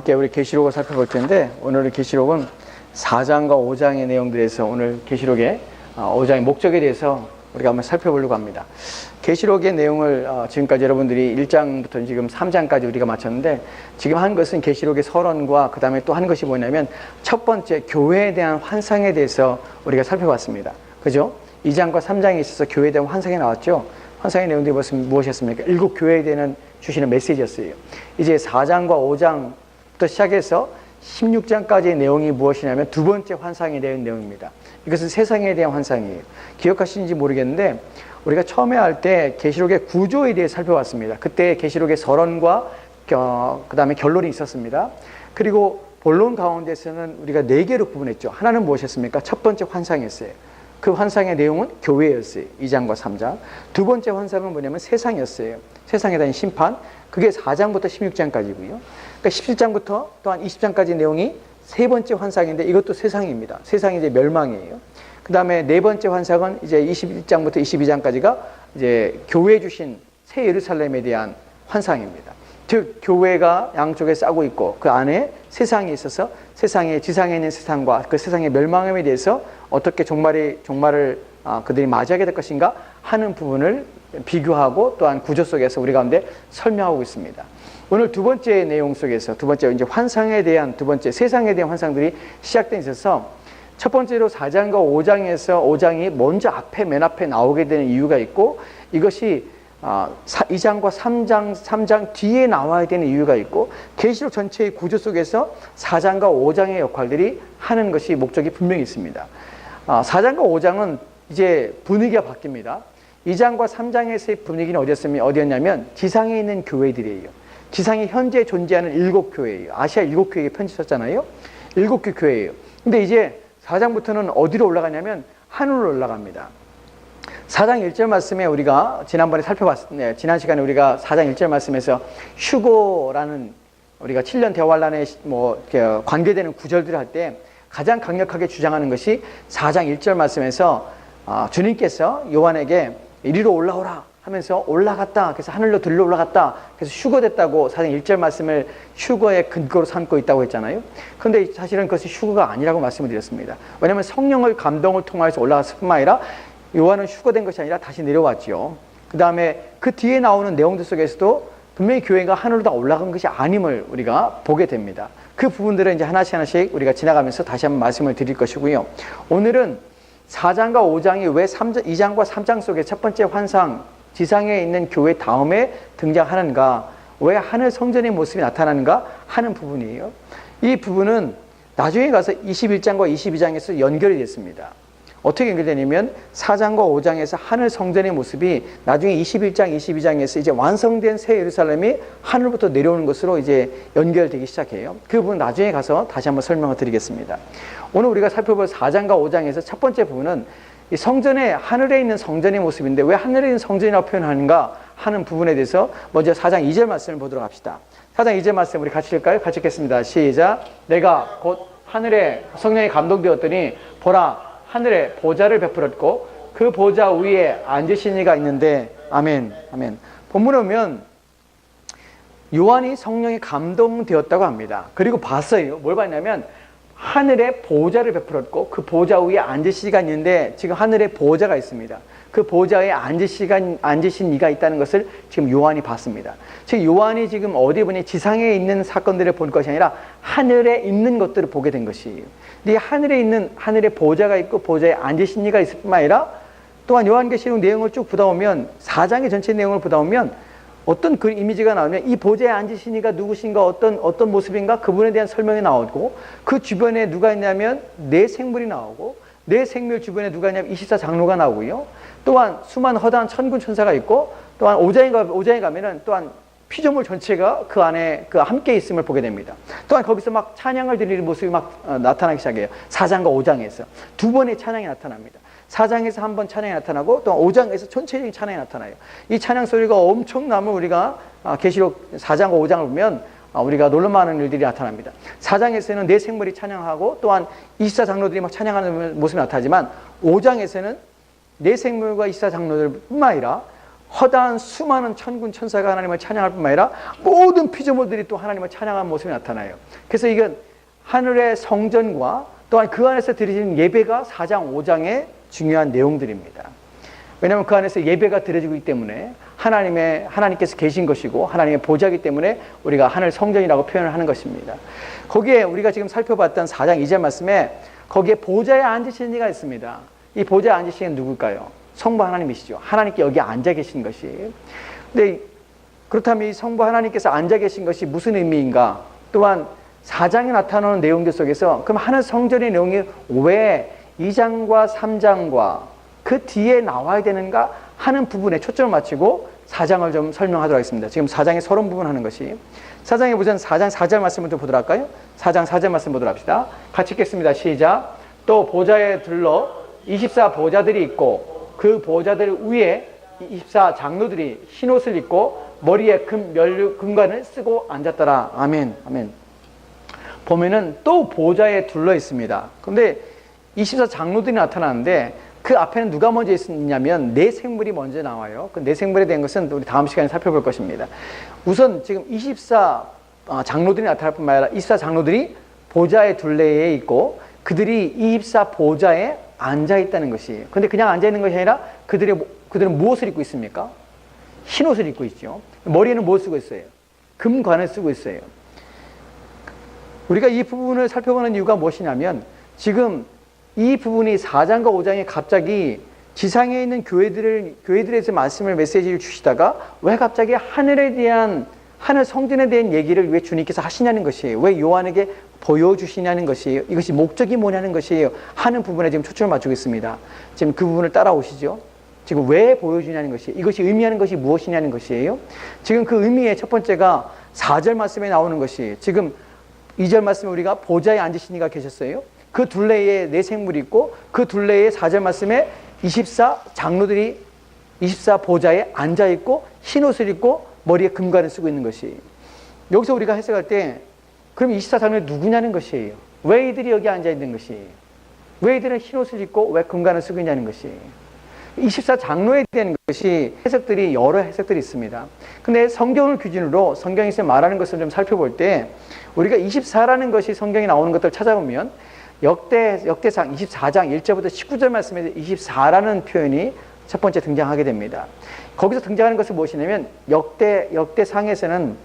함께 우리 계시록을 살펴볼 텐데, 오늘의 계시록은 4장과 5장의 내용들에서 오늘 계시록의 5장의 목적에 대해서 우리가 한번 살펴보려고 합니다. 계시록의 내용을 지금까지 여러분들이 1장부터 지금 3장까지 우리가 마쳤는데, 지금 한 것은 계시록의 서론과 그 다음에 또 한 것이 뭐냐면 첫 번째 교회에 대한 환상에 대해서 우리가 살펴봤습니다. 그죠? 2장과 3장에 있어서 교회에 대한 환상이 나왔죠. 환상의 내용들이 무엇이었습니까? 7교회에 대한 주시는 메시지였어요. 이제 4장과 5장부터 시작해서 16장까지의 내용이 무엇이냐면 두 번째 환상에 대한 내용입니다. 이것은 세상에 대한 환상이에요. 기억하시는지 모르겠는데, 우리가 처음에 할 때 계시록의 구조에 대해 살펴봤습니다. 그때 계시록의 서론과 그 다음에 결론이 있었습니다. 그리고 본론 가운데서는 우리가 4개로 구분했죠. 하나는 무엇이었습니까? 첫 번째 환상이었어요. 그 환상의 내용은 교회였어요. 2장과 3장. 두 번째 환상은 뭐냐면 세상이었어요. 세상에 대한 심판. 그게 4장부터 16장까지고요. 그러니까 17장부터 또한 20장까지 내용이 세 번째 환상인데, 이것도 세상입니다. 세상이 이제 멸망이에요. 그 다음에 네 번째 환상은 이제 21장부터 22장까지가 이제 교회 주신 새 예루살렘에 대한 환상입니다. 즉, 교회가 양쪽에 싸고 있고 그 안에 세상이 있어서 세상에, 지상에 있는 세상과 그 세상의 멸망함에 대해서 어떻게 종말을 그들이 맞이하게 될 것인가 하는 부분을 비교하고 또한 구조 속에서 우리 가운데 설명하고 있습니다. 오늘 두 번째 내용 속에서 두 번째 이제 환상에 대한 두 번째 세상에 대한 환상들이 시작돼 있어서, 첫 번째로 4장과 5장에서 5장이 먼저 맨 앞에 나오게 되는 이유가 있고, 이것이 2장과 3장 뒤에 나와야 되는 이유가 있고, 계시록 전체의 구조 속에서 4장과 5장의 역할들이 하는 것이 목적이 분명히 있습니다. 4장과 5장은 이제 분위기가 바뀝니다. 2장과 3장에서의 분위기는 어디였냐면 지상에 있는 교회들이에요. 지상에 현재 존재하는 7교회예요. 아시아 7교회에 편지 썼잖아요. 7개 교회예요. 근데 이제 4장부터는 어디로 올라가냐면 하늘로 올라갑니다. 4장 1절 말씀에 우리가 지난번에 살펴봤는데, 지난 시간에 우리가 4장 1절 말씀에서 휴고라는 우리가 7년 대환란에 관계되는 구절들을 할 때 가장 강력하게 주장하는 것이 4장 1절 말씀에서 주님께서 요한에게 이리로 올라오라 하면서 올라갔다. 그래서 하늘로 들러 올라갔다. 그래서 휴거됐다고 4장 1절 말씀을 휴거의 근거로 삼고 있다고 했잖아요. 그런데 사실은 그것이 휴거가 아니라고 말씀을 드렸습니다. 왜냐하면 성령의 감동을 통해서 올라갔을 뿐만 아니라 요한은 휴거된 것이 아니라 다시 내려왔죠. 그 다음에 그 뒤에 나오는 내용들 속에서도 분명히 교회가 하늘로 다 올라간 것이 아님을 우리가 보게 됩니다. 그 부분들은 이제 하나씩 우리가 지나가면서 다시 한번 말씀을 드릴 것이고요. 오늘은 4장과 5장이 왜 2장과 3장 속에 첫 번째 환상, 지상에 있는 교회 다음에 등장하는가, 왜 하늘 성전의 모습이 나타나는가 하는 부분이에요. 이 부분은 나중에 가서 21장과 22장에서 연결이 됐습니다. 어떻게 연결되냐면 4장과 5장에서 하늘 성전의 모습이 나중에 21장, 22장에서 이제 완성된 새 예루살렘이 하늘부터 내려오는 것으로 이제 연결되기 시작해요. 그 부분 나중에 가서 다시 한번 설명을 드리겠습니다. 오늘 우리가 살펴볼 4장과 5장에서 첫 번째 부분은 이 성전의, 하늘에 있는 성전의 모습인데 왜 하늘에 있는 성전이라고 표현하는가 하는 부분에 대해서 먼저 4장 2절 말씀을 보도록 합시다. 4장 2절 말씀 우리 같이 읽을까요? 같이 읽겠습니다. 시작. 내가 곧 하늘에 성령이 감동되었더니 보라, 하늘에 보좌를 베풀었고 그 보좌 위에 앉으신 이가 있는데, 아멘, 아멘. 본문에 보면 요한이 성령이 감동되었다고 합니다. 그리고 봤어요. 뭘 봤냐면 하늘에 보좌를 베풀었고 그 보좌 위에 앉으신 이가 있는데, 지금 하늘에 보좌가 있습니다. 그 보좌에 앉으신 이가 있다는 것을 지금 요한이 봤습니다. 즉 요한이 지금 어디 보니 지상에 있는 사건들을 볼 것이 아니라 하늘에 있는 것들을 보게 된 것이에요. 근데 하늘에 보좌가 있고 보좌에 앉으신 이가 있을 뿐만 아니라 또한 요한계시록 내용을 쭉 보다 보면 4장의 전체 내용을 보다 보면 어떤 그 이미지가 나오면 이 보좌에 앉으신 이가 누구신가, 어떤 모습인가, 그분에 대한 설명이 나오고, 그 주변에 누가 있냐면 네 생물이 나오고, 네 생물 주변에 누가 있냐면 24장로가 나오고요. 또한 수많은 허다한 천군 천사가 있고, 또한 5장에 가면은 또한 피조물 전체가 그 안에 함께 있음을 보게 됩니다. 또한 거기서 막 찬양을 드리는 모습이 막 나타나기 시작해요. 4장과 5장에서 두 번의 찬양이 나타납니다. 4장에서 한 번 찬양이 나타나고 또 5장에서 전체적인 찬양이 나타나요. 이 찬양 소리가 엄청나면 우리가 계시록 4장과 5장을 보면 우리가 놀랄만한 일들이 나타납니다. 4장에서는 네 생물이 찬양하고 또한 24장로들이 막 찬양하는 모습이 나타나지만 5장에서는 네 생물과 24장로들 뿐만 아니라 허다한 수많은 천군 천사가 하나님을 찬양할 뿐만 아니라 모든 피조물들이 또 하나님을 찬양하는 모습이 나타나요. 그래서 이건 하늘의 성전과 또한 그 안에서 드려지는 예배가 4장 5장의 중요한 내용들입니다. 왜냐하면 그 안에서 예배가 드려지기 때문에 하나님께서 계신 것이고 하나님의 보좌이기 때문에 우리가 하늘 성전이라고 표현을 하는 것입니다. 거기에 우리가 지금 살펴봤던 4장 2절 말씀에 거기에 보좌에 앉으시는 이가 있습니다. 이 보좌에 앉으시는 누굴까요? 성부 하나님이시죠. 하나님께 여기 앉아 계신 것이. 근데 그렇다면 이 성부 하나님께서 앉아 계신 것이 무슨 의미인가? 또한 4장에 나타나는 내용들 속에서 그럼 하늘 성전의 내용이 왜 2장과 3장과 그 뒤에 나와야 되는가 하는 부분에 초점을 맞추고 4장을 좀 설명하도록 하겠습니다. 지금 4장의 서론 부분 하는 것이 4장에 보면 4장 4절 말씀을 좀 보도록 할까요? 4장 4절 말씀 보도록 합시다. 같이 읽겠습니다. 시작. 또 보좌에 둘러 24 보좌들이 있고 그 보좌들 위에 24 장로들이 흰옷을 입고 머리에 금관을 쓰고 앉았더라. 아멘. 아멘. 보면은 또 보좌에 둘러 있습니다. 그런데 24 장로들이 나타나는데 그 앞에는 누가 먼저 있느냐면 네 생물이 먼저 나와요. 그 네 생물에 대한 것은 우리 다음 시간에 살펴볼 것입니다. 우선 지금 24 장로들이 나타날 뿐만 아니라 24 장로들이 보좌의 둘레에 있고 그들이 24 보좌에 앉아 있다는 것이에요. 그런데 그냥 앉아 있는 것이 아니라 그들은 무엇을 입고 있습니까? 흰 옷을 입고 있죠. 머리에는 무엇을 쓰고 있어요? 금관을 쓰고 있어요. 우리가 이 부분을 살펴보는 이유가 무엇이냐면 지금 이 부분이 4장과 5장에 갑자기 지상에 있는 교회들에서 말씀을 메시지를 주시다가 왜 갑자기 하늘 성전에 대한 얘기를 왜 주님께서 하시냐는 것이에요. 왜 요한에게 보여주시냐는 것이에요. 이것이 목적이 뭐냐는 것이에요. 하는 부분에 지금 초점을 맞추고 있습니다. 지금 그 부분을 따라오시죠. 지금 왜 보여주냐는 것이에요. 이것이 의미하는 것이 무엇이냐는 것이에요. 지금 그 의미의 첫 번째가 4절 말씀에 나오는 것이 지금 2절 말씀에 우리가 보좌에 앉으신 이가 계셨어요. 그 둘레에 네 생물이 있고 그 둘레에 4절 말씀에 24 장로들이 24 보좌에 앉아있고 흰옷을 입고 머리에 금관을 쓰고 있는 것이 여기서 우리가 해석할 때 그럼 24 장로들이 누구냐는 것이에요. 왜 이들이 여기 앉아있는 것이에요. 왜 이들은 흰옷을 입고 왜 금관을 쓰고 있냐는 것이에요. 24 장로에 대한 것이 여러 해석들이 있습니다. 근데 성경을 기준으로 성경에서 말하는 것을 좀 살펴볼 때 우리가 24라는 것이 성경에 나오는 것들을 찾아보면 역대상 24장 1절부터 19절 말씀에 24라는 표현이 첫 번째 등장하게 됩니다. 거기서 등장하는 것은 무엇이냐면 역대상에서는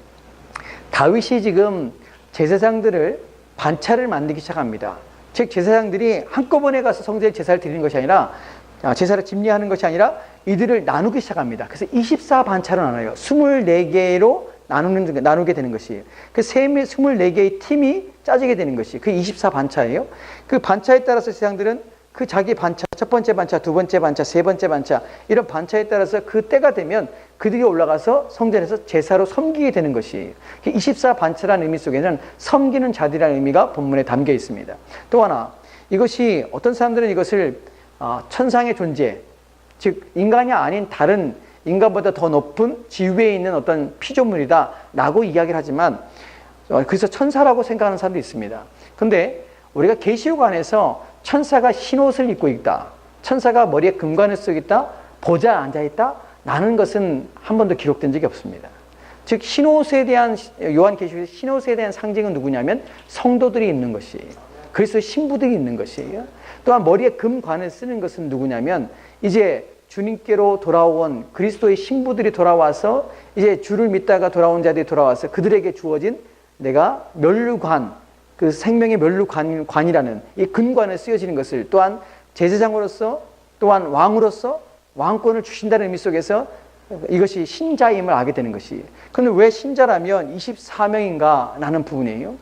다윗이 지금 제사장들을 반차를 만들기 시작합니다. 즉 제사장들이 한꺼번에 가서 성전에 제사를 드리는 것이 아니라 제사를 집례하는 것이 아니라 이들을 나누기 시작합니다. 그래서 24반차로 나눠요. 24개로 나누게 되는 것이에요. 그 24개의 팀이 짜지게 되는 것이 그 24반차예요. 그 반차에 따라서 제사장들은 그 자기 반차, 첫 번째 반차, 두 번째 반차, 세 번째 반차 이런 반차에 따라서 그 때가 되면 그들이 올라가서 성전에서 제사로 섬기게 되는 것이에요. 24반차라는 의미 속에는 섬기는 자들이라는 의미가 본문에 담겨 있습니다. 또 하나 이것이 어떤 사람들은 이것을 천상의 존재, 즉 인간이 아닌 다른 인간보다 더 높은 지위에 있는 어떤 피조물이다 라고 이야기를 하지만 그래서 천사라고 생각하는 사람도 있습니다. 그런데 우리가 계시록 안에서 천사가 흰옷을 입고 있다, 천사가 머리에 금관을 쓰고 있다, 보좌에 앉아있다 라는 것은 한 번도 기록된 적이 없습니다. 즉 흰옷에 대한 요한계시록의 흰옷에 대한 상징은 누구냐면 성도들이 있는 것이에요. 그래서 신부들이 있는 것이에요. 또한 머리에 금관을 쓰는 것은 누구냐면 이제 주님께로 돌아온 그리스도의 신부들이 돌아와서 이제 주를 믿다가 돌아온 자들이 돌아와서 그들에게 주어진 내가 면류관, 그 생명의 면류관이라는 이 금관을 쓰여지는 것을 또한 제사장으로서 또한 왕으로서 왕권을 주신다는 의미 속에서 이것이 신자임을 알게 되는 것이에요. 그런데 왜 신자라면 24명인가 라는 부분이에요.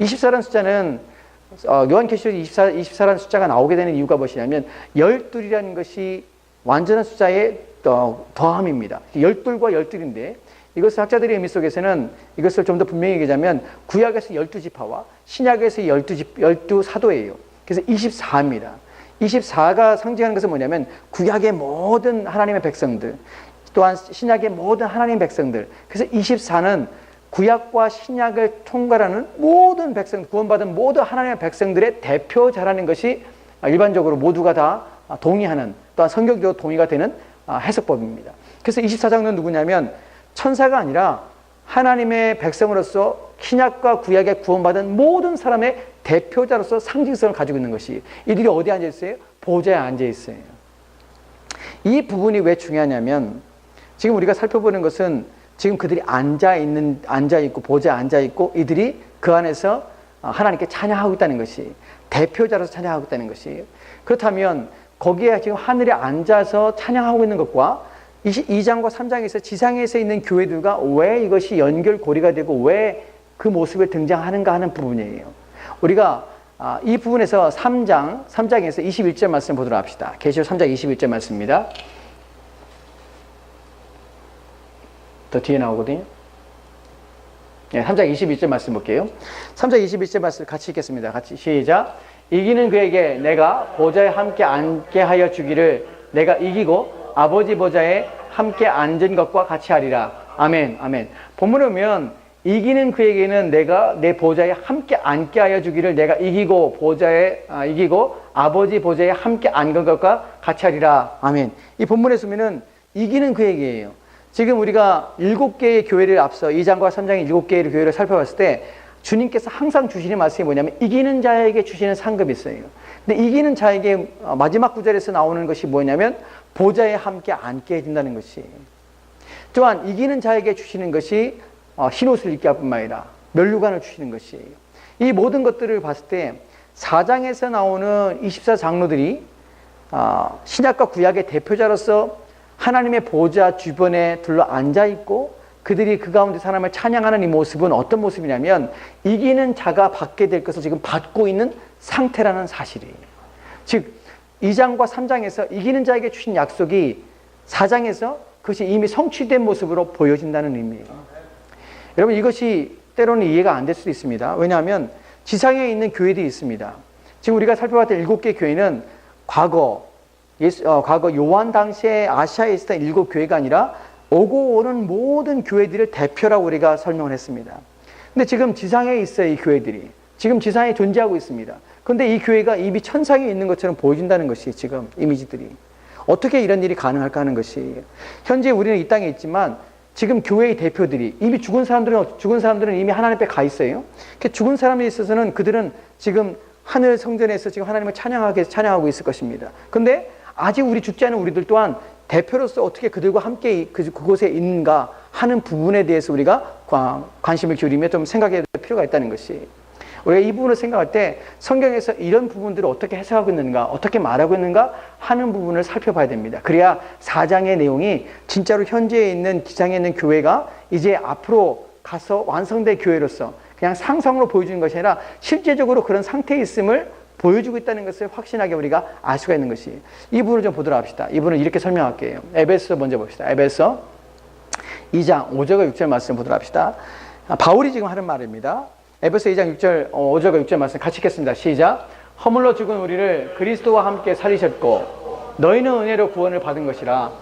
24라는 숫자는 요한계시록 24라는 숫자가 나오게 되는 이유가 무엇이냐면 12이라는 것이 완전한 숫자의 더함입니다. 12과 12인데 이것을 학자들의 의미 속에서는 이것을 좀 더 분명히 얘기하자면 구약에서 12지파와 신약에서 12 사도예요. 그래서 24입니다. 24가 상징하는 것은 뭐냐면 구약의 모든 하나님의 백성들 또한 신약의 모든 하나님의 백성들, 그래서 24는 구약과 신약을 통과하는 모든 백성, 구원받은 모든 하나님의 백성들의 대표자라는 것이 일반적으로 모두가 다 동의하는 또한 성경적으로 동의가 되는 해석법입니다. 그래서 24장로는 누구냐면 천사가 아니라 하나님의 백성으로서 신약과 구약에 구원받은 모든 사람의 대표자로서 상징성을 가지고 있는 것이, 이들이 어디에 앉아 있어요? 보좌에 앉아 있어요. 이 부분이 왜 중요하냐면 지금 우리가 살펴보는 것은 지금 그들이 앉아 있고 보좌에 앉아 있고 이들이 그 안에서 하나님께 찬양하고 있다는 것이, 대표자로서 찬양하고 있다는 것이, 그렇다면 거기에 지금 하늘에 앉아서 찬양하고 있는 것과 2장과 3장에서 지상에서 있는 교회들과 왜 이것이 연결고리가 되고 왜 그 모습에 등장하는가 하는 부분이에요. 우리가 이 부분에서 3장에서 21절 말씀 보도록 합시다. 계시록 3장 21절 말씀입니다. 더 뒤에 나오거든요. 네, 3장 21절 말씀 볼게요. 3장 21절 말씀 같이 읽겠습니다. 같이 시작. 이기는 그에게 내가 보좌에 함께 앉게 하여 주기를 내가 이기고 아버지 보좌에 함께 앉은 것과 같이 하리라. 아멘, 아멘. 본문에 보면 이기는 그에게는 내가 내 보좌에 함께 앉게 하여 주기를 내가 이기고 아버지 보좌에 함께 앉은 것과 같이 하리라. 아멘. 이 본문에서 보면은 이기는 그에게예요. 지금 우리가 7개의 교회를 앞서 2장과 3장의 7개의 교회를 살펴봤을 때 주님께서 항상 주시는 말씀이 뭐냐면 이기는 자에게 주시는 상급이 있어요. 근데 이기는 자에게 마지막 구절에서 나오는 것이 뭐냐면 보좌에 함께 앉게 해준다는 것이에요. 또한 이기는 자에게 주시는 것이 흰옷을 입게 할 뿐만 아니라 면류관을 주시는 것이에요. 이 모든 것들을 봤을 때 4장에서 나오는 24장로들이 신약과 구약의 대표자로서 하나님의 보좌 주변에 둘러 앉아있고 그들이 그 가운데 사람을 찬양하는 이 모습은 어떤 모습이냐면 이기는 자가 받게 될 것을 지금 받고 있는 상태라는 사실이에요. 즉 2장과 3장에서 이기는 자에게 주신 약속이 4장에서 그것이 이미 성취된 모습으로 보여진다는 의미예요. 여러분 이것이 때로는 이해가 안 될 수도 있습니다. 왜냐하면 지상에 있는 교회들이 있습니다. 지금 우리가 살펴봤던 7개 교회는 과거 요한 당시에 아시아에 있었던 7교회가 아니라 오고 오는 모든 교회들을 대표라고 우리가 설명을 했습니다. 근데 지금 지상에 있어요. 이 교회들이 지금 지상에 존재하고 있습니다. 그런데 이 교회가 이미 천상에 있는 것처럼 보여진다는 것이 지금 이미지들이 어떻게 이런 일이 가능할까 하는 것이, 현재 우리는 이 땅에 있지만 지금 교회의 대표들이 이미 죽은 사람들은 이미 하나님 앞에 가 있어요. 죽은 사람에 있어서는 그들은 지금 하늘 성전에서 지금 하나님을 찬양하고 있을 것입니다. 그런데 아직 우리 죽지 않은 우리들 또한 대표로서 어떻게 그들과 함께 그곳에 있는가 하는 부분에 대해서 우리가 관심을 기울이며 좀 생각해야 될 필요가 있다는 것이, 우리가 이 부분을 생각할 때 성경에서 이런 부분들을 어떻게 해석하고 있는가, 어떻게 말하고 있는가 하는 부분을 살펴봐야 됩니다. 그래야 4장의 내용이 진짜로 현재에 있는 지상에 있는 교회가 이제 앞으로 가서 완성된 교회로서 그냥 상상으로 보여주는 것이 아니라 실제적으로 그런 상태에 있음을 보여주고 있다는 것을 확신하게 우리가 알 수가 있는 것이, 이 부분을 좀 보도록 합시다. 이 부분을 이렇게 설명할게요. 에베소 먼저 봅시다. 에베소 2장 5절과 6절 말씀 보도록 합시다. 바울이 지금 하는 말입니다. 에베소 2장 6절, 5절과 6절 말씀 같이 읽겠습니다. 시작. 허물로 죽은 우리를 그리스도와 함께 살리셨고 너희는 은혜로 구원을 받은 것이라.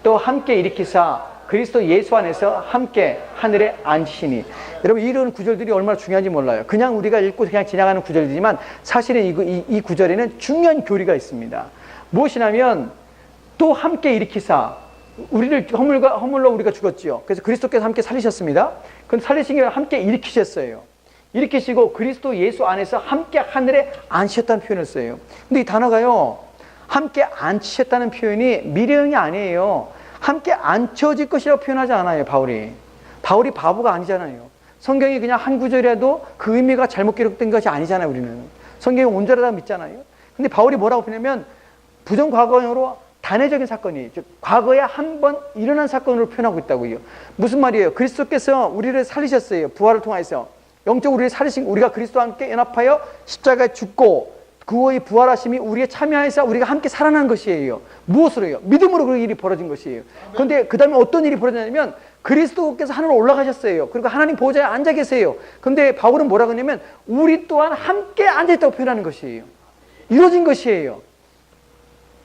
또 함께 일으키사 그리스도 예수 안에서 함께 하늘에 앉히시니. 여러분 이런 구절들이 얼마나 중요한지 몰라요. 그냥 우리가 읽고 그냥 지나가는 구절이지만 사실은 이 구절에는 중요한 교리가 있습니다. 무엇이냐면 또 함께 일으키사, 우리를 허물로 우리가 죽었지요. 그래서 그리스도께서 함께 살리셨습니다. 그럼 살리신 게 함께 일으키셨어요. 일으키시고 그리스도 예수 안에서 함께 하늘에 앉히셨다는 표현을 써요. 근데 이 단어가요, 함께 앉히셨다는 표현이 미래형이 아니에요. 함께 앉혀질 것이라고 표현하지 않아요. 바울이 바보가 아니잖아요. 성경이 그냥 한 구절이라도 그 의미가 잘못 기록된 것이 아니잖아요. 우리는 성경이 온전하다 믿잖아요. 근데 바울이 뭐라고 표현하면 부정과거형으로 단회적인 사건이, 즉 과거에 한 번 일어난 사건으로 표현하고 있다고요. 무슨 말이에요? 그리스도께서 우리를 살리셨어요. 부활을 통해서 영적으로 우리를 살리신, 우리가 그리스도와 함께 연합하여 십자가에 죽고 그의 부활하심이 우리의 참여하여서 우리가 함께 살아난 것이에요. 무엇으로요? 믿음으로 그 일이 벌어진 것이에요. 그런데 그 다음에 어떤 일이 벌어졌냐면 그리스도께서 하늘로 올라가셨어요. 그리고 하나님 보좌에 앉아 계세요. 그런데 바울은 뭐라고 하냐면 우리 또한 함께 앉아있다고 표현하는 것이에요. 이루어진 것이에요.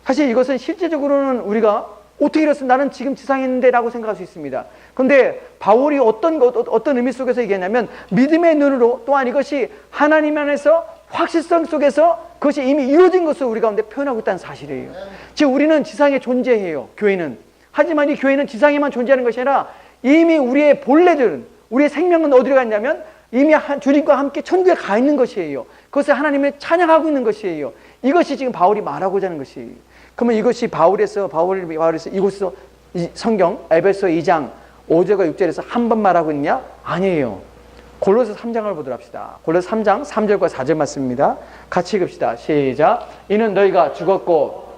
사실 이것은 실제적으로는 우리가 어떻게 이랬어? 나는 지금 지상에 있는데 라고 생각할 수 있습니다. 그런데 바울이 어떤 의미 속에서 얘기했냐면 믿음의 눈으로, 또한 이것이 하나님 안에서 확실성 속에서 그것이 이미 이루어진 것을 우리 가운데 표현하고 있다는 사실이에요. 즉 우리는 지상에 존재해요. 교회는 하지만 이 교회는 지상에만 존재하는 것이 아니라 이미 우리의 본래들은, 우리의 생명은 어디로 갔냐면 이미 주님과 함께 천국에 가 있는 것이에요. 그것을 하나님을 찬양하고 있는 것이에요. 이것이 지금 바울이 말하고자 하는 것이에요. 그러면 이것이 바울에서 이곳에서 성경 에베소 2장 5절과 6절에서 한 번 말하고 있냐? 아니에요. 골로새 3장을 보도록 합시다. 골로새 3장 3절과 4절 말씀입니다. 같이 읽읍시다. 시작. 이는 너희가 죽었고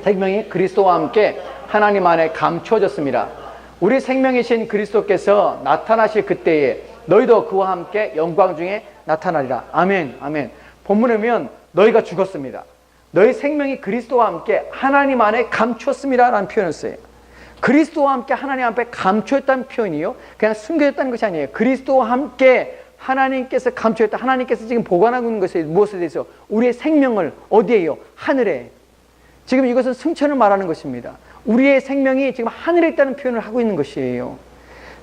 생명이 그리스도와 함께 하나님 안에 감추어졌습니다. 우리 생명이신 그리스도께서 나타나실 그때에 너희도 그와 함께 영광 중에 나타나리라. 아멘, 아멘. 본문에 보면 너희가 죽었습니다. 너희 생명이 그리스도와 함께 하나님 안에 감추었습니다 라는 표현을 써요. 그리스도와 함께 하나님 앞에 감추었다는 표현이요, 그냥 숨겨졌다는 것이 아니에요. 그리스도와 함께 하나님께서 감추었다. 하나님께서 지금 보관하고 있는 것이 무엇에 대해서? 우리의 생명을 어디에요? 하늘에. 지금 이것은 승천을 말하는 것입니다. 우리의 생명이 지금 하늘에 있다는 표현을 하고 있는 것이에요.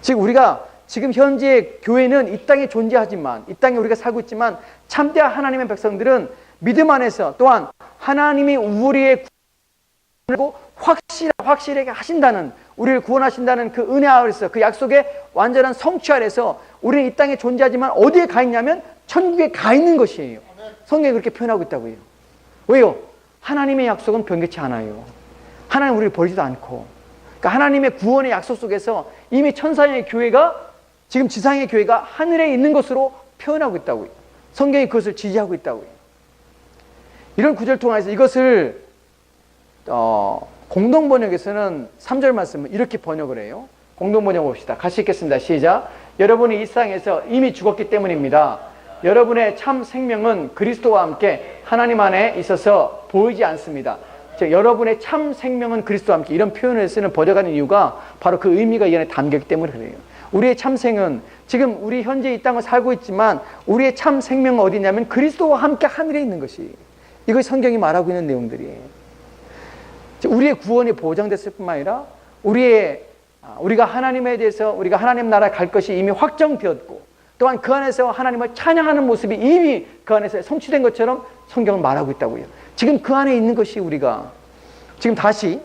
즉 우리가 지금 현재 교회는 이 땅에 존재하지만, 이 땅에 우리가 살고 있지만, 참된 하나님의 백성들은 믿음 안에서 또한 하나님이 우리의 구원을 확실하게 하신다는, 우리를 구원하신다는 그 은혜 아래서, 그 약속의 완전한 성취 아래서 우리는 이 땅에 존재하지만 어디에 가 있냐면 천국에 가 있는 것이에요. 성경이 그렇게 표현하고 있다고요. 왜요? 하나님의 약속은 변개치 않아요. 하나님 우리를 버리지도 않고, 그러니까 하나님의 구원의 약속 속에서 이미 천상의 교회가, 지금 지상의 교회가 하늘에 있는 것으로 표현하고 있다고요. 성경이 그것을 지지하고 있다고요. 이런 구절 통해서 이것을 공동번역에서는 3절 말씀을 이렇게 번역을 해요. 공동번역 봅시다. 같이 읽겠습니다. 시작. 여러분이 이 세상에서 이미 죽었기 때문입니다. 여러분의 참 생명은 그리스도와 함께 하나님 안에 있어서 보이지 않습니다. 즉 여러분의 참 생명은 그리스도와 함께, 이런 표현을 쓰는 번역하는 이유가 바로 그 의미가 이 안에 담겼기 때문에 그래요. 우리의 참 생은, 지금 우리 현재 이 땅을 살고 있지만 우리의 참 생명은 어디냐면 그리스도와 함께 하늘에 있는 것이, 이것이 성경이 말하고 있는 내용들이에요. 우리의 구원이 보장됐을 뿐만 아니라 우리가 하나님에 대해서, 우리가 하나님 나라에 갈 것이 이미 확정되었고, 또한 그 안에서 하나님을 찬양하는 모습이 이미 그 안에서 성취된 것처럼 성경은 말하고 있다고요. 지금 그 안에 있는 것이 우리가, 지금 다시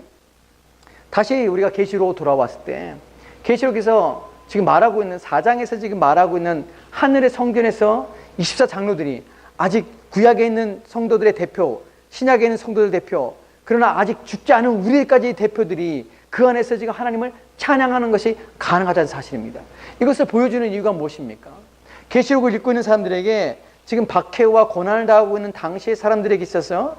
우리가 계시록으로 돌아왔을 때, 계시록에서 지금 말하고 있는 4장에서 지금 말하고 있는 하늘의 성전에서 24장로들이 아직 구약에 있는 성도들의 대표, 신약에 있는 성도들 대표, 그러나 아직 죽지 않은 우리까지 대표들이 그 안에서 지금 하나님을 찬양하는 것이 가능하다는 사실입니다. 이것을 보여주는 이유가 무엇입니까? 계시록을 읽고 있는 사람들에게, 지금 박해와 고난을 당하고 있는 당시의 사람들에게 있어서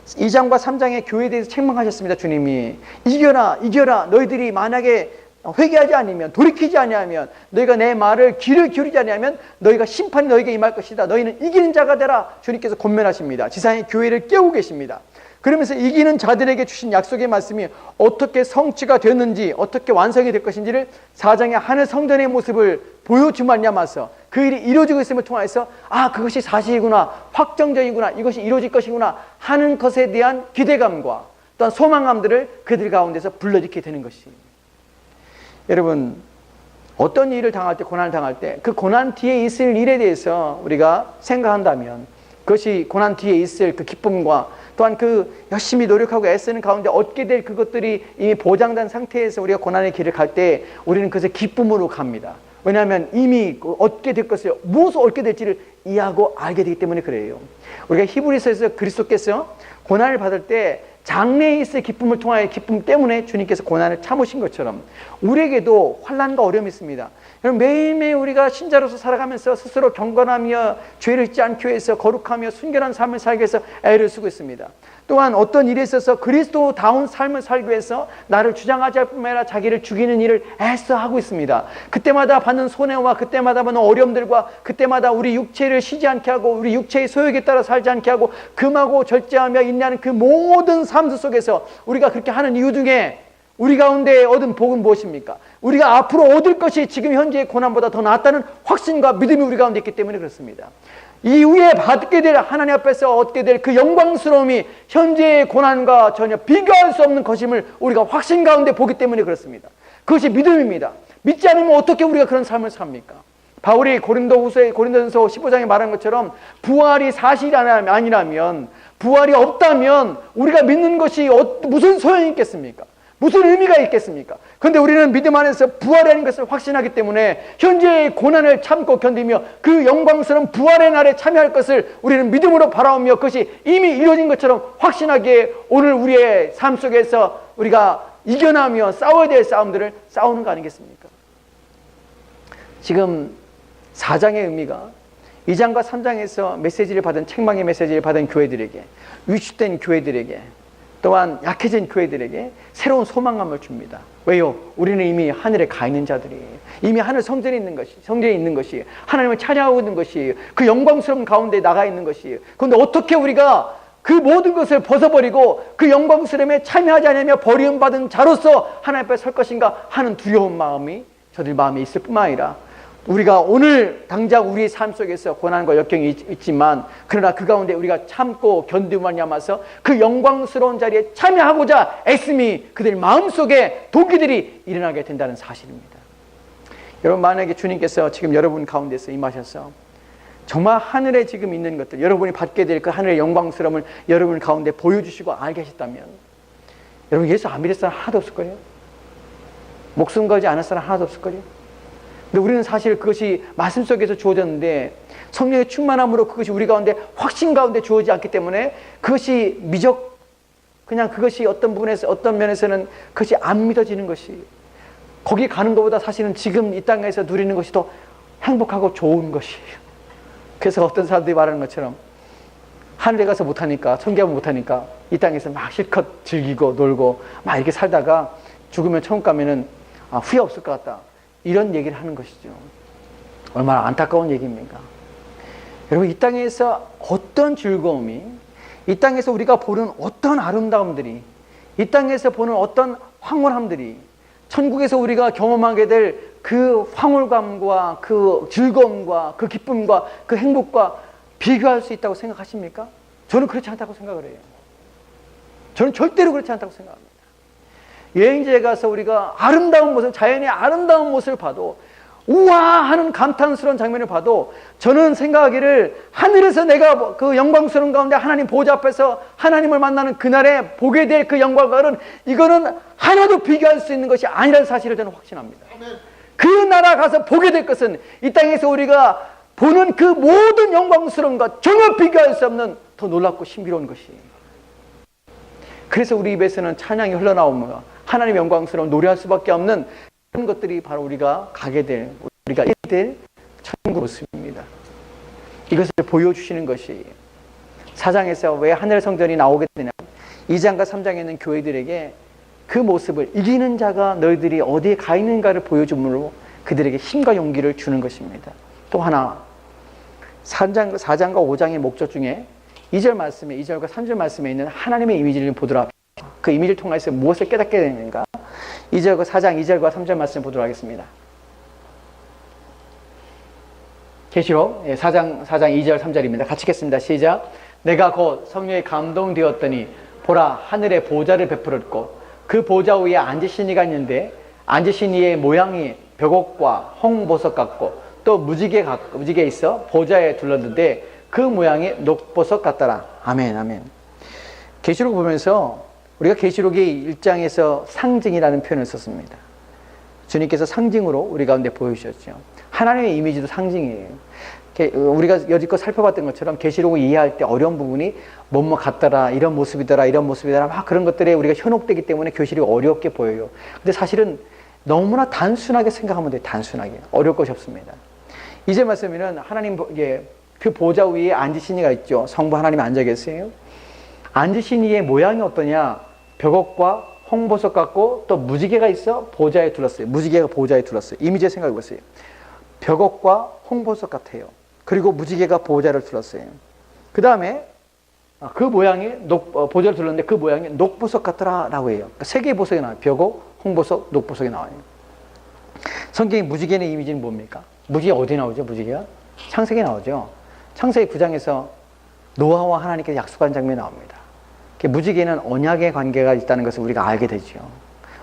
2장과 3장의 교회에 대해서 책망하셨습니다. 주님이 이겨라. 너희들이 만약에 회개하지 않으면, 돌이키지 아니하면, 너희가 내 말을 귀를 기울이지 아니하면 너희가 심판이 너희에게 임할 것이다. 너희는 이기는 자가 되라. 주님께서 권면하십니다. 지상의 교회를 깨우고 계십니다. 그러면서 이기는 자들에게 주신 약속의 말씀이 어떻게 성취가 되었는지, 어떻게 완성이 될 것인지를 4장의 하늘 성전의 모습을 보여주마냐마서 그 일이 이루어지고 있음을 통해서, 아, 그것이 사실이구나, 확정적이구나, 이것이 이루어질 것이구나 하는 것에 대한 기대감과 또한 소망감들을 그들 가운데서 불러일으키게 되는 것이, 여러분, 어떤 일을 당할 때, 고난을 당할 때 그 고난 뒤에 있을 일에 대해서 우리가 생각한다면, 그것이 고난 뒤에 있을 그 기쁨과 또한 그 열심히 노력하고 애쓰는 가운데 얻게 될 그것들이 이미 보장된 상태에서 우리가 고난의 길을 갈 때 우리는 그것을 기쁨으로 갑니다. 왜냐하면 이미 얻게 될 것을, 무엇을 얻게 될지를 이해하고 알게 되기 때문에 그래요. 우리가 히브리서에서 그리스도께서 고난을 받을 때 장래에 있을 기쁨을 통하여, 기쁨 때문에 주님께서 고난을 참으신 것처럼 우리에게도 환난과 어려움이 있습니다. 여러분, 매일매일 우리가 신자로서 살아가면서 스스로 경건하며 죄를 짓지 않기 위해서 거룩하며 순결한 삶을 살기 위해서 애를 쓰고 있습니다. 또한 어떤 일에 있어서 그리스도다운 삶을 살기 위해서 나를 주장하지 할 뿐만 아니라 자기를 죽이는 일을 애써 하고 있습니다. 그때마다 받는 손해와 그때마다 받는 어려움들과 그때마다 우리 육체를 쉬지 않게 하고 우리 육체의 소욕에 따라 살지 않게 하고 금하고 절제하며 인내하는 그 모든 삶들 속에서 우리가 그렇게 하는 이유 중에 우리 가운데 얻은 복은 무엇입니까? 우리가 앞으로 얻을 것이 지금 현재의 고난보다 더 낫다는 확신과 믿음이 우리 가운데 있기 때문에 그렇습니다. 이후에 받게 될, 하나님 앞에서 얻게 될 그 영광스러움이 현재의 고난과 전혀 비교할 수 없는 것임을 우리가 확신 가운데 보기 때문에 그렇습니다. 그것이 믿음입니다. 믿지 않으면 어떻게 우리가 그런 삶을 삽니까? 바울이 고린도전서 15장에 말한 것처럼 부활이 사실이 아니라면, 부활이 없다면 우리가 믿는 것이 무슨 소용이 있겠습니까? 무슨 의미가 있겠습니까? 그런데 우리는 믿음 안에서 부활이라는 것을 확신하기 때문에 현재의 고난을 참고 견디며 그 영광스러운 부활의 날에 참여할 것을 우리는 믿음으로 바라오며 그것이 이미 이루어진 것처럼 확신하기에 오늘 우리의 삶 속에서 우리가 이겨나며 싸워야 될 싸움들을 싸우는 거 아니겠습니까? 지금 4장의 의미가 2장과 3장에서 메시지를 받은 책망의 메시지를 받은 교회들에게, 위축된 교회들에게, 또한 약해진 교회들에게 새로운 소망감을 줍니다. 왜요? 우리는 이미 하늘에 가 있는 자들이에요. 이미 하늘 성전에 있는 것이 하나님을 찬양하고 있는 것이 그 영광스러운 가운데 나가 있는 것이에요. 그런데 어떻게 우리가 그 모든 것을 벗어버리고 그 영광스러움에 참여하지 않으며 버림받은 자로서 하나님 앞에 설 것인가 하는 두려운 마음이 저들 마음에 있을 뿐만 아니라 우리가 오늘 당장 우리의 삶 속에서 고난과 역경이 있지만 그러나 그 가운데 우리가 참고 견디만 야마서 그 영광스러운 자리에 참여하고자 애씀이 그들 마음속에 동기들이 일어나게 된다는 사실입니다. 여러분, 만약에 주님께서 지금 여러분 가운데서 임하셔서 정말 하늘에 지금 있는 것들, 여러분이 받게 될 그 하늘의 영광스러움을 여러분 가운데 보여주시고 알게 하셨다면 여러분 예수 안 믿을 사람 하나도 없을 거예요. 목숨 걸지 않을 사람 하나도 없을 거예요. 근데 우리는 사실 그것이 말씀 속에서 주어졌는데 성령의 충만함으로 그것이 우리 가운데 확신 가운데 주어지지 않기 때문에 그것이 그냥 그것이 어떤 부분에서 어떤 면에서는 그것이 안 믿어지는 것이, 거기 가는 것보다 사실은 지금 이 땅에서 누리는 것이 더 행복하고 좋은 것이에요. 그래서 어떤 사람들이 말하는 것처럼 하늘에 가서 못하니까, 천국하면 못하니까 이 땅에서 막 실컷 즐기고 놀고 막 이렇게 살다가 죽으면 천국 가면은 후회 없을 것 같다, 이런 얘기를 하는 것이죠. 얼마나 안타까운 얘기입니까? 여러분, 이 땅에서 어떤 즐거움이, 이 땅에서 우리가 보는 어떤 아름다움들이, 이 땅에서 보는 어떤 황홀함들이 천국에서 우리가 경험하게 될 그 황홀감과 그 즐거움과 그 기쁨과 그 행복과 비교할 수 있다고 생각하십니까? 저는 그렇지 않다고 생각을 해요. 저는 절대로 그렇지 않다고 생각합니다. 여행지에 가서 우리가 아름다운 모습, 자연의 아름다운 모습을 봐도, 우와 하는 감탄스러운 장면을 봐도 저는 생각하기를 하늘에서 내가 그 영광스러운 가운데 하나님 보좌 앞에서 하나님을 만나는 그날에 보게 될 그 영광과는 이거는 하나도 비교할 수 있는 것이 아니라는 사실을 저는 확신합니다. 그 나라 가서 보게 될 것은 이 땅에서 우리가 보는 그 모든 영광스러운 것 전혀 비교할 수 없는 더 놀랍고 신비로운 것이에요. 그래서 우리 입에서는 찬양이 흘러나오며 하나님의 영광스러운 노래할 수밖에 없는 그런 것들이 바로 우리가 가게 될, 우리가 이룰 될 천국 모습입니다. 이것을 보여주시는 것이 4장에서 왜 하늘 성전이 나오게 되냐, 2장과 3장에 있는 교회들에게 그 모습을, 이기는 자가 너희들이 어디에 가 있는가를 보여줌으로 그들에게 힘과 용기를 주는 것입니다. 또 하나, 4장과 5장의 목적 중에 2절 말씀에, 2절과 3절 말씀에 있는 하나님의 이미지를 보도록 합니다. 그 이미지를 통해서 무엇을 깨닫게 되는가? 2절과 4장 2절과 3절 말씀 보도록 하겠습니다. 계시록 4장 2절 3절입니다. 같이 읽겠습니다. 시작. 내가 곧 성령에 감동되었더니 보라, 하늘에 보좌를 베풀었고 그 보좌 위에 앉으신 이가 있는데 앉으신 이의 모양이 벽옥과 홍보석 같고 또 무지개 있어 보좌에 둘렀는데 그 모양이 녹보석 같더라. 아멘, 아멘. 계시록 보면서 우리가 계시록이 1장에서 상징이라는 표현을 썼습니다. 주님께서 상징으로 우리 가운데 보여주셨죠. 하나님의 이미지도 상징이에요. 우리가 여지껏 살펴봤던 것처럼 계시록을 이해할 때 어려운 부분이 뭐뭐 같더라, 이런 모습이더라, 이런 모습이더라, 막 그런 것들에 우리가 현혹되기 때문에 계시록이 어렵게 보여요. 근데 사실은 너무나 단순하게 생각하면 돼요. 단순하게. 어려울 것이 없습니다. 이제 말씀에는 하나님 그 보좌 위에 앉으신 이가 있죠. 성부 하나님이 앉아 계세요. 앉으신 이의 모양이 어떠냐? 벽옥과 홍보석 같고 또 무지개가 있어 보좌에 둘렀어요. 무지개가 보좌에 둘렀어요. 이미지에 생각해 보세요. 벽옥과 홍보석 같아요. 그리고 무지개가 보좌를 둘렀어요. 그 다음에 그 모양이 보좌를 둘렀는데 그 모양이 녹보석 같더라라고 해요. 그러니까 세 개의 보석이 나와요. 벽옥, 홍보석, 녹보석이 나와요. 성경의 무지개의 이미지는 뭡니까? 무지개 어디 나오죠? 무지개가? 창세기에 나오죠. 창세기 9장에서 노아와 하나님께서 약속한 장면이 나옵니다. 무지개는 언약의 관계가 있다는 것을 우리가 알게 되죠.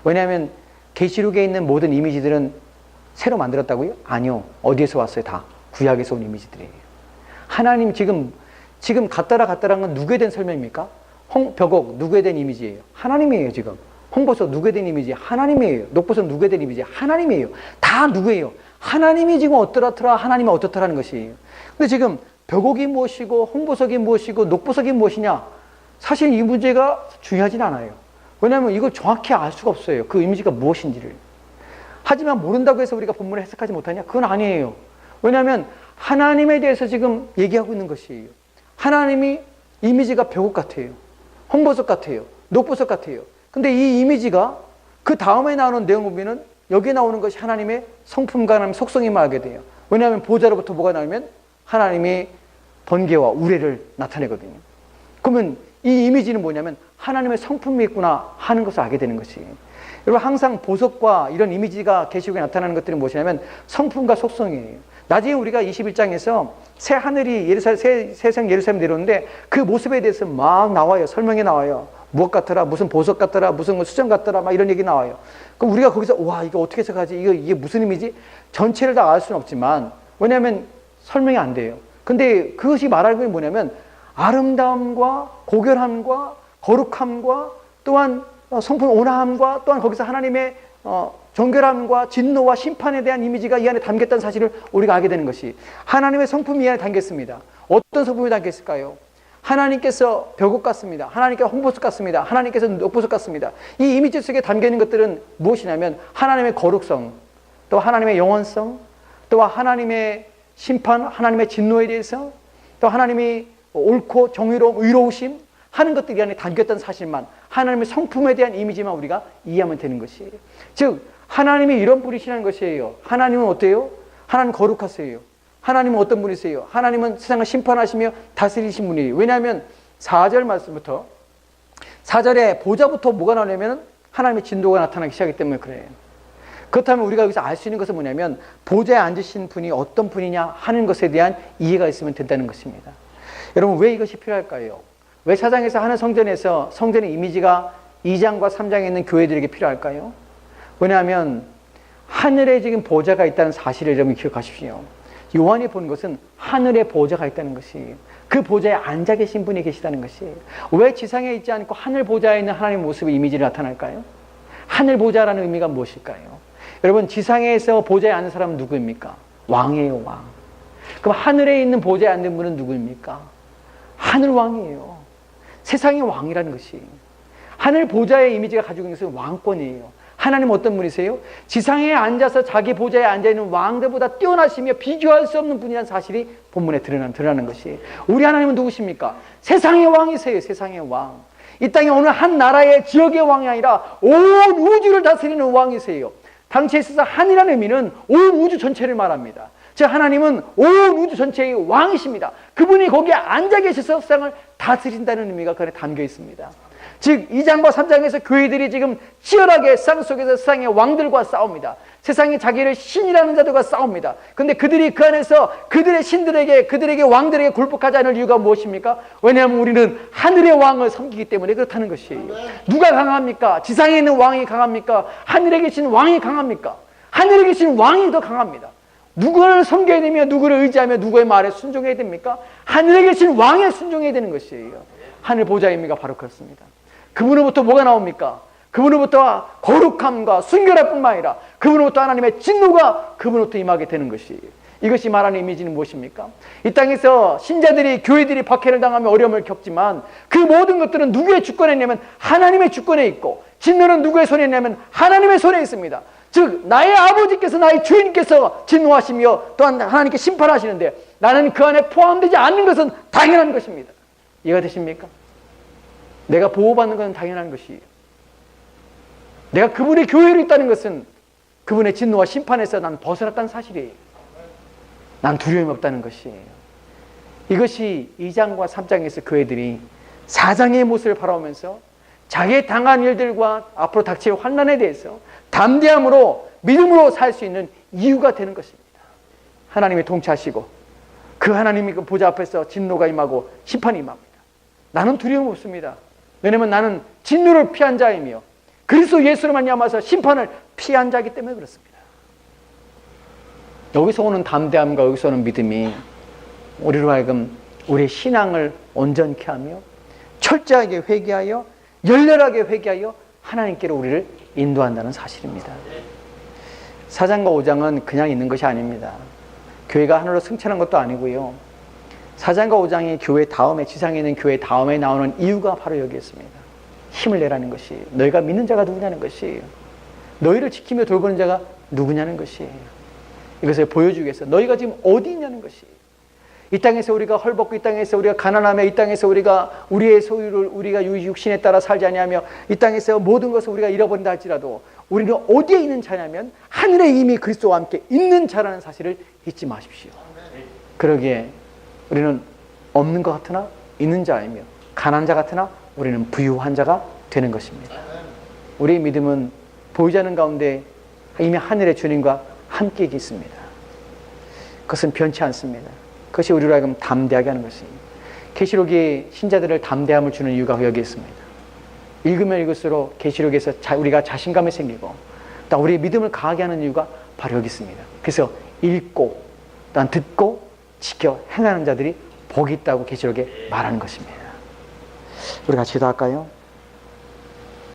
왜냐하면 계시록에 있는 모든 이미지들은 새로 만들었다고요? 아니요. 어디에서 왔어요? 다 구약에서 온 이미지들이에요. 하나님 지금 같다라는 건 누구에 대한 설명입니까? 벽옥 누구에 대한 이미지예요? 하나님이에요. 지금 홍보서 누구에 대한 이미지? 하나님이에요. 녹보서 누구에 대한 이미지? 하나님이에요. 다 누구예요? 하나님이 지금 어떠라더라, 하나님이 어떻더라는 것이에요. 근데 지금 벽옥이 무엇이고 홍보석이 무엇이고 녹보석이 무엇이냐? 사실 이 문제가 중요하진 않아요. 왜냐하면 이걸 정확히 알 수가 없어요. 그 이미지가 무엇인지를. 하지만 모른다고 해서 우리가 본문을 해석하지 못하냐? 그건 아니에요. 왜냐하면 하나님에 대해서 지금 얘기하고 있는 것이에요. 하나님이 이미지가 벽옥 같아요. 홍보석 같아요. 녹보석 같아요. 근데 이 이미지가 그 다음에 나오는 내용을 보면 여기에 나오는 것이 하나님의 성품과 하나님의 속성이 말하게 돼요. 왜냐하면 보좌로부터 뭐가 나오면 하나님의 번개와 우레를 나타내거든요. 그러면 이 이미지는 뭐냐면 하나님의 성품이 있구나 하는 것을 알게 되는 것이에요. 여러분 항상 보석과 이런 이미지가 계시록에 나타나는 것들이 무엇이냐면 성품과 속성이에요. 나중에 우리가 21장에서 새 하늘이 새성 예루살렘 내려오는데 그 모습에 대해서 막 나와요. 설명이 나와요. 무엇 같더라, 무슨 보석 같더라, 무슨 수정 같더라, 막 이런 얘기 나와요. 그럼 우리가 거기서 와 이거 어떻게 해석하지? 이게 무슨 의미지? 전체를 다 알 수는 없지만 왜냐하면 설명이 안 돼요. 근데 그것이 말하는 게 뭐냐면 아름다움과 고결함과 거룩함과 또한 성품 온화함과 또한 거기서 하나님의 정결함과 진노와 심판에 대한 이미지가 이 안에 담겼다는 사실을 우리가 알게 되는 것이 하나님의 성품이 이 안에 담겼습니다. 어떤 성품이 담겼을까요? 하나님께서 벽옥 같습니다. 하나님께서 홍보석 같습니다. 하나님께서 녹보석 같습니다. 이 이미지 속에 담겨있는 것들은 무엇이냐면 하나님의 거룩성, 또 하나님의 영원성, 또 하나님의 심판, 하나님의 진노에 대해서 또 하나님이 옳고 정의로움, 의로우심 하는 것들이 안에 담겼다는 사실만 하나님의 성품에 대한 이미지만 우리가 이해하면 되는 것이에요. 즉 하나님이 이런 분이시라는 것이에요. 하나님은 어때요? 하나님 거룩하세요. 하나님은 어떤 분이세요? 하나님은 세상을 심판하시며 다스리신 분이에요. 왜냐하면 4절 말씀부터 4절에 보좌부터 뭐가 나오냐면 하나님의 진도가 나타나기 시작하기 때문에 그래요. 그렇다면 우리가 여기서 알 수 있는 것은 뭐냐면 보좌에 앉으신 분이 어떤 분이냐 하는 것에 대한 이해가 있으면 된다는 것입니다. 여러분 왜 이것이 필요할까요? 왜 사장에서 하는 성전에서 성전의 이미지가 2장과 3장에 있는 교회들에게 필요할까요? 왜냐하면 하늘에 지금 보좌가 있다는 사실을 여러분 기억하십시오. 요한이 본 것은 하늘에 보좌가 있다는 것이에요. 그 보좌에 앉아 계신 분이 계시다는 것이에요. 왜 지상에 있지 않고 하늘 보좌에 있는 하나님의 모습의 이미지를 나타날까요? 하늘 보좌라는 의미가 무엇일까요? 여러분 지상에서 보좌에 앉는 사람은 누구입니까? 왕이에요, 왕. 그럼 하늘에 있는 보좌에 앉는 분은 누구입니까? 하늘 왕이에요. 세상의 왕이라는 것이. 하늘 보좌의 이미지가 가지고 있는 것은 왕권이에요. 하나님 어떤 분이세요? 지상에 앉아서 자기 보좌에 앉아있는 왕들보다 뛰어나시며 비교할 수 없는 분이라는 사실이 본문에 드러나는 것이에요. 우리 하나님은 누구십니까? 세상의 왕이세요. 세상의 왕. 이 땅에 어느 한 나라의 지역의 왕이 아니라 온 우주를 다스리는 왕이세요. 당시에 있어서 한이라는 의미는 온 우주 전체를 말합니다. 즉 하나님은 온 우주 전체의 왕이십니다. 그분이 거기에 앉아 계셔서 세상을 다스린다는 의미가 그 안에 담겨 있습니다. 즉 2장과 3장에서 교회들이 지금 치열하게 세상 속에서 세상의 왕들과 싸웁니다. 세상에 자기를 신이라는 자들과 싸웁니다. 그런데 그들이 그 안에서 그들의 신들에게 그들에게 왕들에게 굴복하지 않을 이유가 무엇입니까? 왜냐하면 우리는 하늘의 왕을 섬기기 때문에 그렇다는 것이에요. 누가 강합니까? 지상에 있는 왕이 강합니까? 하늘에 계신 왕이 강합니까? 하늘에 계신 왕이 더 강합니다. 누구를 섬겨야 되며 누구를 의지하며 누구의 말에 순종해야 됩니까? 하늘에 계신 왕에 순종해야 되는 것이에요. 하늘 보좌의 의미가 바로 그렇습니다. 그분으로부터 뭐가 나옵니까? 그분으로부터 거룩함과 순결할 뿐만 아니라 그분으로부터 하나님의 진노가 그분으로부터 임하게 되는 것이에요. 이것이 말하는 이미지는 무엇입니까? 이 땅에서 신자들이 교회들이 박해를 당하며 어려움을 겪지만 그 모든 것들은 누구의 주권에 있냐면 하나님의 주권에 있고 진노는 누구의 손에 있냐면 하나님의 손에 있습니다. 즉 나의 아버지께서 나의 주인께서 진노하시며 또한 하나님께 심판하시는데 나는 그 안에 포함되지 않는 것은 당연한 것입니다. 이해가 되십니까? 내가 보호받는 것은 당연한 것이에요. 내가 그분의 교회로 있다는 것은 그분의 진노와 심판에서 난 벗어났다는 사실이에요. 난 두려움이 없다는 것이에요. 이것이 2장과 3장에서 교회들이 4장의 모습을 바라보면서 자기의 당한 일들과 앞으로 닥칠 환난에 대해서 담대함으로 믿음으로 살 수 있는 이유가 되는 것입니다. 하나님이 통치하시고 그 하나님이 그 보좌 앞에서 진노가 임하고 심판이 임합니다. 나는 두려움 없습니다. 왜냐하면 나는 진노를 피한 자이며 그리스도 예수로 말미암아서 심판을 피한 자이기 때문에 그렇습니다. 여기서 오는 담대함과 여기서 오는 믿음이 우리로 하여금 우리의 신앙을 온전케 하며 철저하게 회개하여 열렬하게 회개하여 하나님께로 우리를 인도한다는 사실입니다. 4장과 5장은 그냥 있는 것이 아닙니다. 교회가 하늘로 승천한 것도 아니고요. 4장과 5장이 교회 다음에, 지상에 있는 교회 다음에 나오는 이유가 바로 여기 있습니다. 힘을 내라는 것이, 너희가 믿는 자가 누구냐는 것이, 너희를 지키며 돌보는 자가 누구냐는 것이, 이것을 보여주기 위해서 너희가 지금 어디 있냐는 것이, 이 땅에서 우리가 헐벗고 이 땅에서 우리가 가난하며 이 땅에서 우리가 우리의 소유를 우리가 육신에 따라 살지 아니하며 이 땅에서 모든 것을 우리가 잃어버린다 할지라도 우리는 어디에 있는 자냐면 하늘에 이미 그리스도와 함께 있는 자라는 사실을 잊지 마십시오. 그러기에 우리는 없는 것 같으나 있는 자이며 가난한 자 같으나 우리는 부유한 자가 되는 것입니다. 우리의 믿음은 보이지 않는 가운데 이미 하늘의 주님과 함께 있습니다. 그것은 변치 않습니다. 그것이 우리로 하여금 담대하게 하는 것입니다. 계시록이 신자들을 담대함을 주는 이유가 여기 있습니다. 읽으면 읽을수록 계시록에서 우리가 자신감이 생기고 또 우리의 믿음을 강하게 하는 이유가 바로 여기 있습니다. 그래서 읽고 또 듣고 지켜 행하는 자들이 복이 있다고 계시록에 말하는 것입니다. 우리 같이 기도할까요?